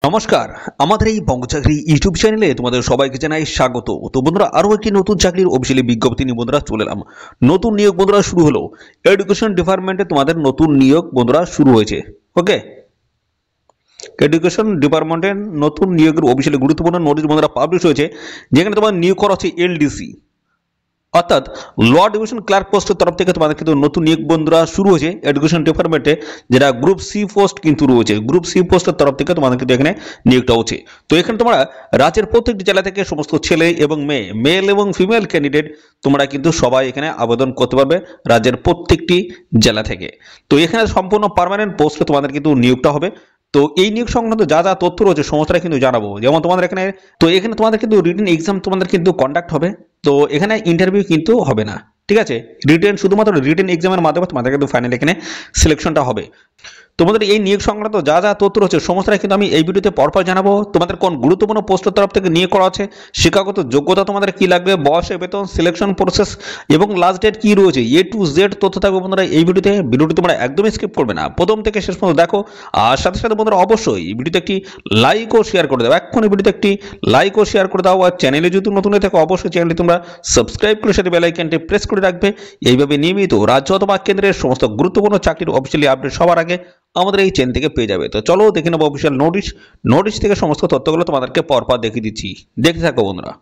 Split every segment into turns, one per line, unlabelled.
নমস্কার, আমাদের এই বঙ্গচাকরি ইউটিউব চ্যানেলে তোমাদের সবাইকে জানাই স্বাগত। তো বন্ধুরা, আরও একটি নতুন চাকরির অফিসিয়ালি বিজ্ঞপ্তি নিয়ে বন্ধুরা চলে এলাম। নতুন নিয়োগ বন্ধুরা শুরু হলো। এডুকেশন ডিপার্টমেন্টে তোমাদের নতুন নিয়োগ বন্ধুরা শুরু হয়েছে। ওকে, এডুকেশন ডিপার্টমেন্টের নতুন নিয়োগের অফিসিয়ালি গুরুত্বপূর্ণ নোটিশ বন্ধুরা পাবলিশ হয়েছে, যেখানে তোমার নিয়োগ করা হচ্ছে এলডিসি অর্থাৎ ল ডিভিশন ক্লার্ক পোস্টের তরফ থেকে তোমাদের কিন্তু নতুন নিয়োগ বন্ধুরা শুরু হয়েছে এডুকেশন ডিপার্টমেন্টে, যেটা গ্রুপ সি পোস্ট কিন্তু রয়েছে। গ্রুপ সি পোস্টের তরফ থেকে তোমাদের কিন্তু এখানে নিয়োগটা হচ্ছে। তো এখানে তোমরা রাজ্যের প্রত্যেকটি জেলা থেকে সমস্ত ছেলে এবং মেয়ে, মেল এবং ফিমেল ক্যান্ডিডেট তোমরা কিন্তু সবাই এখানে আবেদন করতে পারবে রাজ্যের প্রত্যেকটি জেলা থেকে। তো এখানে সম্পূর্ণ পার্মানেন্ট পোস্টে তোমাদের কিন্তু নিয়োগটা হবে। তো এই নিয়োগ সংক্রান্ত যা যা তথ্য রয়েছে সমস্তটা কিন্তু জানাবো। যেমন তোমাদের এখানে তোমাদের কিন্তু রিটেন এক্সাম তোমাদের কিন্তু কন্ডাক্ট হবে। তো এখানে ইন্টারভিউ কিন্তু হবে না, ঠিক আছে। শুধুমাত্র রিটেন এক্সামের মাধ্যমে তোমাদের কিন্তু ফাইনাল এখানে সিলেকশনটা হবে। তোমাদের এই নিয়োগ সংক্রান্ত যা যা তথ্য রয়েছে সমস্তটা কিন্তু আমি এই ভিডিওতে পরপর জানাবো। তোমাদের কোন গুরুত্বপূর্ণ পোস্টের তরফ থেকে নিয়োগ করা আছে, শিক্ষাগত যোগ্যতা তোমাদের কি লাগবে, বয়স, বেতন, সিলেকশন প্রসেস এবং লাস্ট ডেট কি রয়েছে, এ টু জেড তথ্য থাকবে বন্ধুরা এই ভিডিওটি তোমরা একদমই স্কিপ করবে না, প্রথম থেকে শেষ পর্যন্ত দেখো। আর সাথে সাথে বন্ধুরা অবশ্যই এই ভিডিওতে একটি লাইক ও শেয়ার করে দাও। এক্ষুনি ভিডিওতে একটি লাইক ও শেয়ার করে দাও। আর চ্যানেলে যদি নতুন হয়ে থাকো অবশ্যই চ্যানেলটি তোমরা সাবস্ক্রাইব করে সাথে বেল আইকনটি প্রেস করে রাখবে। এইভাবে নিয়মিত রাজ্য অথবা কেন্দ্রের সমস্ত গুরুত্বপূর্ণ চাকরির অফিসিয়ালি আপডেট সবার আগে আমাদের এই চ্যানেল থেকে পেয়ে যাবে। তো চলো দেখে নেবো অফিসিয়াল নোটিশ থেকে সমস্ত তথ্যগুলো তোমাদেরকে পরপর দেখিয়ে দিচ্ছি, দেখতে থাকো বন্ধুরা।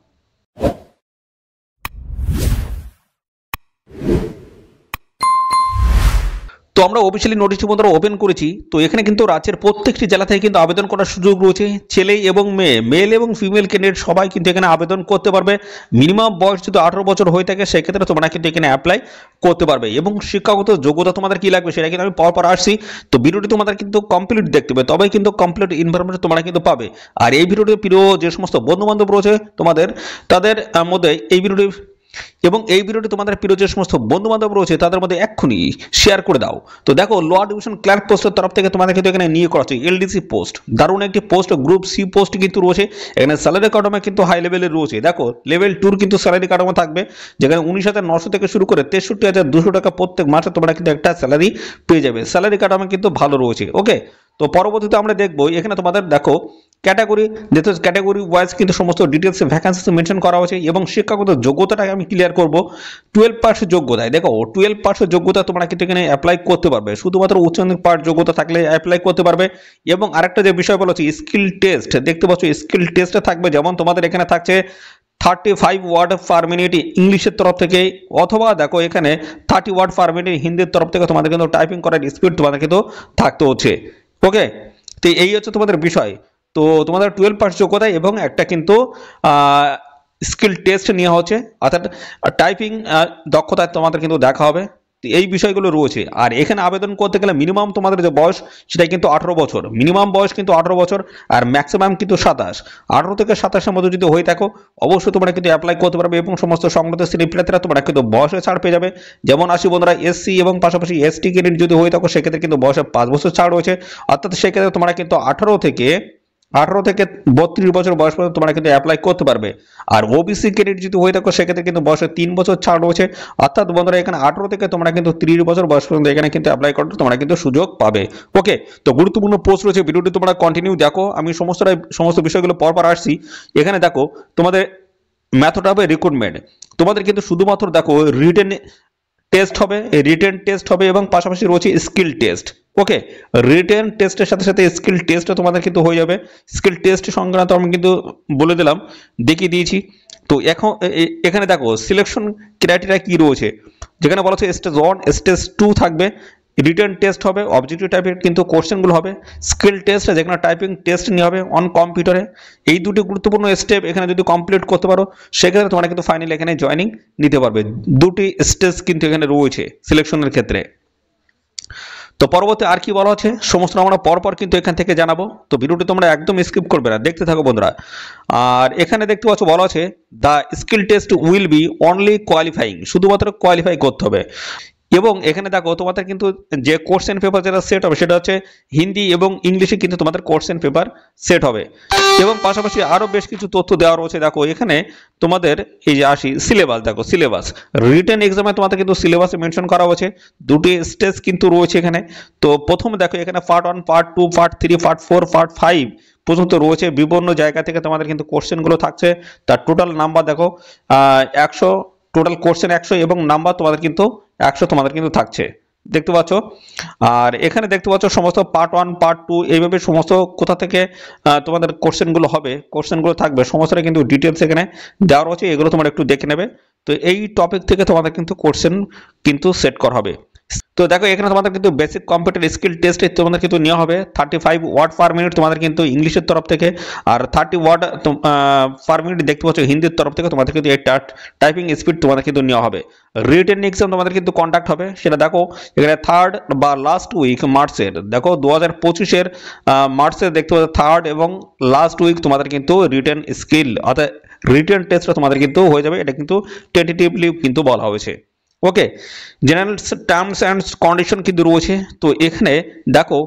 তো আমরা অফিসিয়ালি নোটিশটি বন্ধুরা ওপেন করেছি। তো এখানে কিন্তু রাজ্যের প্রত্যেকটি জেলা থেকে কিন্তু আবেদন করার সুযোগ রয়েছে। ছেলে এবং মেয়ে, মেল এবং ফিমেল ক্যান্ডিডেট সবাই কিন্তু এখানে আবেদন করতে পারবে। মিনিমাম বয়স যদি 18 বছর হয়ে থাকে সেক্ষেত্রে তোমরা কিন্তু এখানে অ্যাপ্লাই করতে পারবে। এবং শিক্ষাগত যোগ্যতা তোমাদের কি লাগবে সেটা কিন্তু আমি পরপর আসছি। তো ভিডিওটি তোমাদের কিন্তু কমপ্লিট দেখতে হবে, তবেই কিন্তু কমপ্লিট ইনফরমেশন তোমরা কিন্তু পাবে। আর এই ভিডিওটি প্রিয় যে সমস্ত বন্ধু বান্ধব রয়েছে তাদের মধ্যে এই ভিডিওটি তোমাদের প্রিয় যে সমস্ত বন্ধু বান্ধব রয়েছে তাদের মধ্যে এক্ষুনি শেয়ার করে দাও। তো দেখো, ল ডিভিশন ক্লার্ক পোস্টের তরফ থেকে তোমাদের কিন্তু এখানে নিয়োগ করা হচ্ছে এলডিসি পোস্ট। দারুণ একটি পোস্ট, গ্রুপ সি পোস্ট কিন্তু রয়েছে। এখানে স্যালারি কাঠামো কিন্তু হাই লেভেলের রয়েছে। দেখো, লেভেল 2 কিন্তু স্যালারি কাঠামো থাকবে, যেখানে 19,900 থেকে শুরু করে 63,200 টাকা প্রত্যেক মাসে তোমরা কিন্তু একটা স্যালারি পেয়ে যাবে। স্যালারি কাঠামো কিন্তু ভালো রয়েছে। ওকে, তো পরবর্তীতে আমরা দেখবো এখানে তোমাদের দেখো ক্যাটাগরি ওয়াইজ কিন্তু সমস্ত ডিটেলস ভ্যাকান্সি মেনশন করা হয়েছে। এবং শিক্ষাগত যোগ্যতাটাকে আমি ক্লিয়ার করব। 12 যোগ্যতায় দেখো, 12 যোগ্যতা তোমরা কিন্তু এখানে অ্যাপ্লাই করতে পারবে। শুধুমাত্র উচ্চ মাধ্যমিক পাঠ যোগ্যতা থাকলে অ্যাপ্লাই করতে পারবে। এবং আরেকটা যে বিষয় বলা হচ্ছে স্কিল টেস্ট, দেখতে পাচ্ছ স্কিল টেস্টে থাকবে। যেমন তোমাদের এখানে থাকছে 35 ওয়ার্ড পার মিনিট ইংলিশের তরফ থেকে, অথবা দেখো এখানে 30 ওয়ার্ড পার মিনিট হিন্দির তরফ থেকে তোমাদের কিন্তু টাইপিং করার স্পিড তোমাদের কিন্তু থাকতে হচ্ছে। ওকে, তো এই হচ্ছে তোমাদের বিষয়। তো তোমাদের 12 যোগ্যতা এবং একটা কিন্তু স্কিল টেস্ট নেওয়া হচ্ছে, অর্থাৎ টাইপিং দক্ষতা তোমাদের কিন্তু দেখা হবে। এই বিষয়গুলো রয়েছে। আর এখানে আবেদন করতে গেলে মিনিমাম তোমাদের যে বয়স সেটা কিন্তু 18 বছর, মিনিমাম বয়স কিন্তু 18 বছর, আর ম্যাক্সিমাম কিন্তু 27। 18 থেকে 27-এর মধ্যে যদি হয়ে থাকো অবশ্যই তোমরা কিন্তু অ্যাপ্লাই করতে পারবে। এবং সমস্ত সংগত শ্রেণী প্রার্থীরা তোমরা কিন্তু বয়সে ছাড় পেয়ে যাবে। যেমন আসি বন্ধুরা, এসসি এবং পাশাপাশি এসটি ক্যান্ডিডেট যদি হয়ে থাকো সেক্ষেত্রে কিন্তু বয়সে 5 বছর ছাড় রয়েছে। অর্থাৎ সেক্ষেত্রে তোমরা কিন্তু 18 থেকে 32 বছর বয়স পর্যন্ত তোমরা কিন্তু অ্যাপ্লাই করতে পারবে। আর ওবিসি ক্যান্ডিডেট যদি হয়ে থাকো সেক্ষেত্রে কিন্তু বয়সে 3 বছর ছাড় রয়েছে। অর্থাৎ বন্ধুরা এখানে 18 থেকে তোমরা কিন্তু 30 বছর বয়স পর্যন্ত এখানে কিন্তু অ্যাপ্লাই করতে তোমরা কিন্তু সুযোগ পাবে। ওকে, তো গুরুত্বপূর্ণ পোস্ট রয়েছে, ভিডিওটি তোমরা কন্টিনিউ দেখো। আমি সমস্ত বিষয়গুলো পরপর আসছি। এখানে দেখো তোমাদের মেথড হবে রিক্রুটমেন্ট। তোমাদের কিন্তু শুধুমাত্র দেখো রিটেন টেস্ট হবে, এবং পাশাপাশি রয়েছে স্কিল টেস্ট। ওকে, রিটেন টেস্টের সাথে সাথে স্কিল টেস্টও তোমাদের কিন্তু হয়ে যাবে। স্কিল টেস্ট সংক্রান্ত আমি কিন্তু বলে দিলাম, দেখিয়ে দিয়েছি। তো এখানে দেখো সিলেকশন ক্রাইটেরিয়া কি রয়েছে, যেখানে বলা হচ্ছে স্টেজ 1 স্টেজ 2 থাকবে। রিটেন টেস্ট হবে, অবজেক্টিভ টাইপের কিন্তু কোশ্চেনগুলো হবে। স্কিল টেস্ট যেখানে টাইপিং টেস্ট নেওয়া হবে অন কম্পিউটারে। এই দুটি গুরুত্বপূর্ণ স্টেপ এখানে যদি কমপ্লিট করতে পারো সেক্ষেত্রে তোমরা কিন্তু ফাইনালি এখানে জয়েনিং নিতে পারবে। দুটি স্টেজ কিন্তু এখানে রয়েছে সিলেকশনের ক্ষেত্রে। তো পরবর্তী আর কি বলা হচ্ছে সমস্ত আমরা পরপর কিন্তু এখান থেকে জানাবো। তো ভিডিওটি তোমরা একদম স্কিপ করবে না, দেখতে থাকো বন্ধুরা। আর এখানে দেখতে পাচ্ছ বলা আছে the skill test will be only qualifying, শুধুমাত্র কোয়ালিফাই করতে হবে। এবং এখানে দেখো তোমাদের কিন্তু যে কোশ্চেন পেপার যেটা সেট হবে সেটা হচ্ছে হিন্দি এবং ইংলিশে কিন্তু তোমাদের কোশ্চেন পেপার সেট হবে। এবং পাশাপাশি আরো বেশ কিছু তথ্য দেওয়া রয়েছে। দেখো এখানে তোমাদের এই যে আসি সিলেবাস, দেখো সিলেবাস রিটেন এক্সামে তোমাদের কিন্তু সিলেবাসে মেনশন করা হয়েছে। দুটি স্টেজ কিন্তু রয়েছে এখানে। তো প্রথমে দেখো এখানে part 1, part 2, part 3, part 4, part 5 পর্যন্ত রয়েছে। বিভিন্ন জায়গা থেকে তোমাদের কিন্তু কোশ্চেনগুলো থাকছে। তার টোটাল নাম্বার দেখো 100, টোটাল কোশ্চেন 100 এবং নাম্বার তোমাদের কিন্তু 100 তোমাদের কিন্তু থাকছে, দেখতে পাচ্ছ। আর এখানে দেখতে পাচ্ছ সমস্ত পার্ট 1 পার্ট 2 এইভাবে সমস্ত কোথা থেকে তোমাদের কোশ্চেনগুলো হবে, কোশ্চেনগুলো থাকবে, সমস্তটা কিন্তু ডিটেলস এখানে দেওয়া রয়েছে। এগুলো তোমরা একটু দেখে নেবে। তো এই টপিক থেকে তোমাদের কিন্তু কোশ্চেন কিন্তু সেট করা হবে। তো দেখো এখানে তোমাদের কিন্তু বেসিক কম্পিউটার স্কিল টেস্ট তোমাদের কিন্তু নেওয়া হবে। 35 ওয়ার্ড পার মিনিট তোমাদের কিন্তু ইংলিশের তরফ থেকে, আর 30 ওয়ার্ড পার মিনিট দেখতে পাচ্ছ হিন্দির তরফ থেকে তোমাদের কিন্তু এই টাইপিং স্পিড তোমাদের কিন্তু নেওয়া হবে। রিটেন এক্সাম তোমাদের কিন্তু কন্ডাক্ট হবে, সেটা দেখো এখানে থার্ড বা লাস্ট উইক মার্চের, দেখো 2025-এর মার্চের দেখতে পাচ্ছ থার্ড এবং লাস্ট উইক তোমাদের কিন্তু রিটেন স্কিল অর্থাৎ রিটেন টেস্টটা তোমাদের কিন্তু হয়ে যাবে। এটা কিন্তু টেন্টেটিভলি কিন্তু বলা হয়েছে। ওকে, জেনারেল টার্মস অ্যান্ড কন্ডিশন কিন্তু রয়েছে। তো এখানে দেখো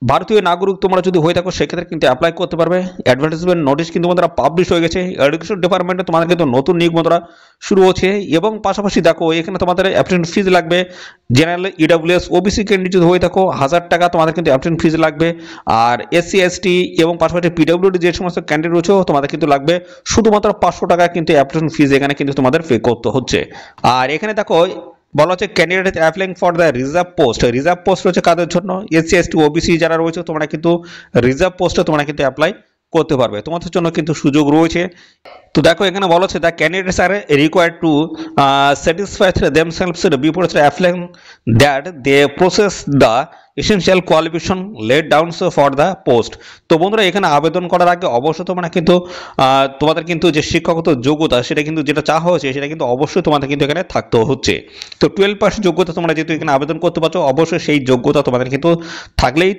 ভারতীয় নাগরিক তোমরা যদি হয়ে থাকো সেক্ষেত্রে কিন্তু অ্যাপ্লাই করতে পারবে। অ্যাডভার্টাইজমেন্ট নোটিশ কিন্তু বন্ধুরা পাবলিশ হয়ে গেছে। এডুকেশন ডিপার্টমেন্টে তোমাদের কিন্তু নতুন নিয়োগ বন্ধুরা শুরু হচ্ছে। এবং পাশাপাশি দেখো এখানে তোমাদের অ্যাপ্লিকেশন ফিজ লাগবে। জেনারেল ইডব্লিউএস ওবিসি ক্যান্ডিডেট যদি হয়ে থাকো 1000 টাকা তোমাদের কিন্তু অ্যাপ্লিকেশন ফিজ লাগবে। আর এসসি এসটি এবং পাশাপাশি পিডব্লিউডি যে সমস্ত ক্যান্ডিডেট রয়েছে তোমাদের কিন্তু লাগবে শুধুমাত্র 500 টাকা কিন্তু অ্যাপ্লিকেশন ফিজ এখানে কিন্তু তোমাদের পে করতে হচ্ছে। আর এখানে দেখো বলা হচ্ছে candidate applying for the reserve post. Reserve post রয়েছে কাদের জন্য? এসসি এসটি ওবিসি যারা রয়েছে তোমরা কিন্তু রিজার্ভ পোস্টে তোমরা কিন্তু অ্যাপ্লাই করতে পারবে, তোমাদের জন্য কিন্তু সুযোগ রয়েছে। তো দেখো এখানে বলা হচ্ছে the candidates are required to satisfy themselves before applying that they possess the essential qualification laid down for the post. তো বন্ধুরা এখানে আবেদন করার আগে অবশ্যই তোমরা কিন্তু তোমাদের কিন্তু যে শিক্ষাগত যোগ্যতা সেটা কিন্তু যেটা চাওয়া হয়েছে সেটা কিন্তু অবশ্যই তোমাদের কিন্তু এখানে থাকতে হচ্ছে। তো 12% যোগ্যতা তোমরা যেহেতু এখানে আবেদন করতে পারছো, অবশ্যই সেই যোগ্যতা তোমাদের কিন্তু থাকলেই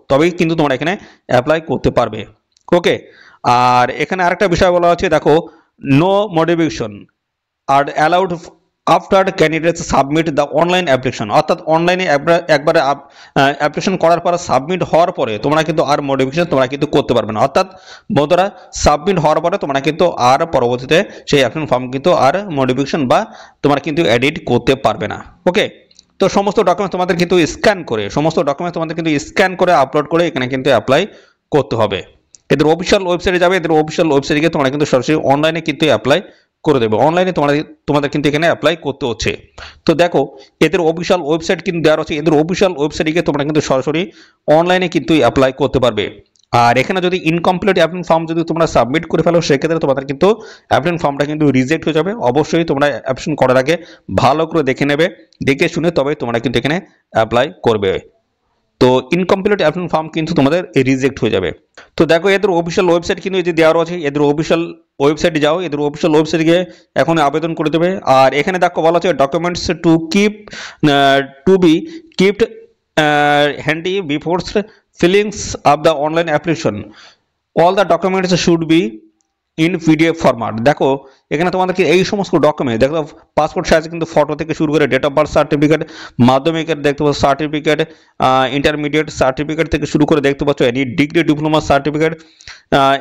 তবেই কিন্তু তোমরা এখানে অ্যাপ্লাই করতে পারবে। ওকে, আর এখানে আরেকটা বিষয় বলা হচ্ছে দেখো no modification are allowed after candidates submit the online application, অর্থাৎ অনলাইনে একবারে অ্যাপ্লিকেশন করার পর সাবমিট হওয়ার পরে তোমরা কিন্তু আর মডিফিকেশন তোমরা কিন্তু করতে পারবে না। অর্থাৎ বন্ধুরা সাবমিট হওয়ার পরে তোমরা কিন্তু আর পরবর্তীতে সেই অ্যাপ্লিকেশন ফর্ম কিন্তু আর মডিফিকেশন বা তোমরা কিন্তু এডিট করতে পারবে না। ওকে, তো সমস্ত ডকুমেন্টস তোমাদের কিন্তু স্ক্যান করে আপলোড করে এখানে কিন্তু অ্যাপ্লাই করতে হবে। এদের অফিসিয়াল ওয়েবসাইটে যাবে, এদের অফিসিয়াল ওয়েবসাইটে গিয়ে তোমরা কিন্তু সরাসরি অনলাইনে কিন্তু অ্যাপ্লাই করে দেবে। অনলাইনে তোমাদের কিন্তু এখানে অ্যাপ্লাই করতে হচ্ছে। তো দেখো এদের অফিসিয়াল ওয়েবসাইট কিন্তু দেওয়া আছে, এদের অফিসিয়াল ওয়েবসাইটে গিয়ে তোমরা কিন্তু সরাসরি অনলাইনে কিন্তু অ্যাপ্লাই করতে পারবে। আর এখানে যদি ইনকমপ্লিট অ্যাপ্লিকেশন ফর্ম যদি তোমরা সাবমিট করে ফেলো সেক্ষেত্রে তোমাদের কিন্তু অ্যাপ্লিকেশন ফর্মটা কিন্তু রিজেক্ট হয়ে যাবে। অবশ্যই তোমরা অ্যাপ্লিকেশন করার আগে ভালো করে দেখে নেবে, দেখে শুনে তবে তোমরা কিন্তু এখানে অ্যাপ্লাই করবে। তো ইনকমপ্লিট অ্যাপ্লিকেশন ফর্ম কিন্তু তোমাদের রিজেক্ট হয়ে যাবে। তো দেখো এদের অফিসিয়াল ওয়েবসাইট কিন্তু এই যে দেওয়া রয়েছে, এদের অফিসিয়াল ওয়েবসাইটে যাও, এদের অফিসিয়াল ওয়েবসাইটে গিয়ে এখন আবেদন করে দেবে। আর এখানে দেখো বলা হচ্ছে documents to be kept handy before fillings of the online application, all the documents should be in PDF format. দেখো এখানে তোমাদেরকে এই সমস্ত ডকুমেন্ট দেখো পাসপোর্ট সাইজ কিন্তু ফটো থেকে শুরু করে ডেট অফ বার্থ সার্টিফিকেট, মাধ্যমিকের দেখতে পাচ্ছ সার্টিফিকেট, ইন্টারমিডিয়েট সার্টিফিকেট থেকে শুরু করে দেখতে পাচ্ছ any degree diploma certificate,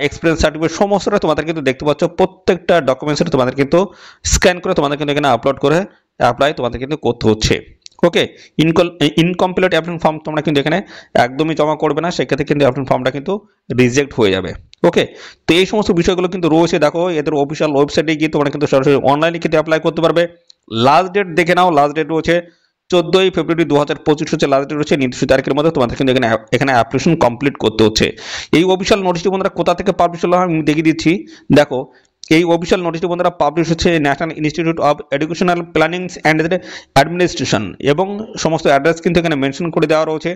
experience certificate, সমস্তটা তোমাদের কিন্তু দেখতে পাচ্ছ। প্রত্যেকটা ডকুমেন্টসের তোমাদের কিন্তু স্ক্যান করে তোমাদের কিন্তু এখানে আপলোড করে অ্যাপ্লাই তোমাদের কিন্তু করতে হচ্ছে। ওকে, ইনকমপ্লিট অ্যাপ্লিকেশন ফর্ম তোমরা কিন্তু এখানে একদমই জমা করবে না, সেক্ষেত্রে কিন্তু অ্যাপ্লিকেশন ফর্মটা কিন্তু রিজেক্ট হয়ে যাবে। ওকে, তো এই সমস্ত বিষয়গুলো কিন্তু রয়েছে। দেখো এদের অফিসিয়াল ওয়েবসাইটে গিয়ে তোমরা কিন্তু সরাসরি অনলাইনে কিন্তু অ্যাপ্লাই করতে পারবে। লাস্ট ডেট দেখে নাও, লাস্ট ডেট রয়েছে 14ই ফেব্রুয়ারি 2025 হচ্ছে লাস্ট ডেট রয়েছে। নির্দিষ্ট তারিখের মধ্যে তোমাদের কিন্তু এখানে অ্যাপ্লিকেশন কমপ্লিট করতে হচ্ছে। এই অফিসিয়াল নোটিশটি বন্ধুরা কোথা থেকে পাবলিশ হলো আমি দেখিয়ে দিচ্ছি। দেখো এই অফিসিয়াল নোটিশটি বন্ধুরা পাবলিশ হচ্ছে national institute of educational planning and administration, এবং সমস্ত অ্যাড্রেস কিন্তু এখানে মেনশন করে দেওয়া রয়েছে।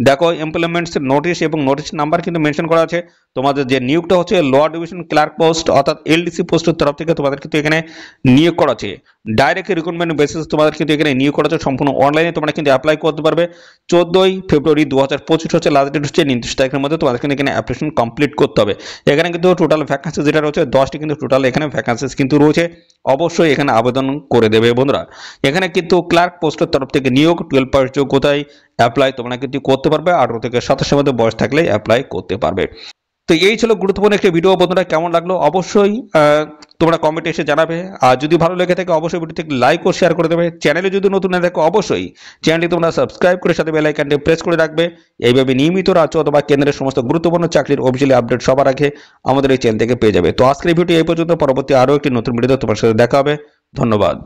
দেখো এমপ্লয়মেন্টস নোটিশ এবং নোটিশ নাম্বার কিন্তু মেনশন করা আছে। তোমাদের যে নিয়োগটা হচ্ছে লোয়ার ডিভিশন ক্লার্ক পোস্ট অর্থাৎ এলডিসি পোস্টের তরফ থেকে তোমাদের কিন্তু এখানে নিয়োগ করা আছে। ডাইরেক্ট রিক্রুটমেন্ট বেসিস তোমাদের কিন্তু এখানে নিয়োগ করা আছে, সম্পূর্ণ অনলাইনে তোমরা কিন্তু অ্যাপ্লাই করতে পারবে। 14ই ফেব্রুয়ারি 2025 হচ্ছে লাস্ট ডেট হচ্ছে, নির্দিষ্ট তারিখের মধ্যে তোমাদের কিন্তু এখানে অ্যাপ্লিকেশন কমপ্লিট করতে হবে। এখানে কিন্তু টোটাল ভ্যাকান্সি যেটা রয়েছে 10টি কিন্তু টোটাল এখানে ভ্যাকান্সিস কিন্তু রয়েছে। অবশ্যই এখানে আবেদন করে দেবে বন্ধুরা। এখানে কিন্তু ক্লার্ক পোস্টের তরফ থেকে নিয়োগ 12 যোগ্যতায় অ্যাপ্লাই তোমরা কিন্তু করতে পারবে। 18 থেকে 27 মধ্যে বয়স থাকলে অ্যাপ্লাই করতে পারবে। তো এই ছিল গুরুত্বপূর্ণ একটি ভিডিও। বন্ধুরা কেমন লাগলো অবশ্যই তোমরা কমেন্টে এসে জানাবে। আর যদি ভালো লেগে থাকে অবশ্যই ভিডিওতে লাইক ও শেয়ার করে দেবে। চ্যানেলে যদি নতুন না থাকো অবশ্যই চ্যানেলটি তোমরা সাবস্ক্রাইব করে সাথে বেল আইকনটি প্রেস করে রাখবে। এইভাবে নিয়মিত রাজ্য অথবা কেন্দ্রের সমস্ত গুরুত্বপূর্ণ চাকরির অফিসিয়ালি আপডেট সবার আগে আমাদের এই চ্যানেল থেকে পেয়ে যাবে। তো আজকের ভিডিও এই পর্যন্ত, পরবর্তী আরও একটি নতুন ভিডিও তোমার সাথে দেখা হবে। ধন্যবাদ।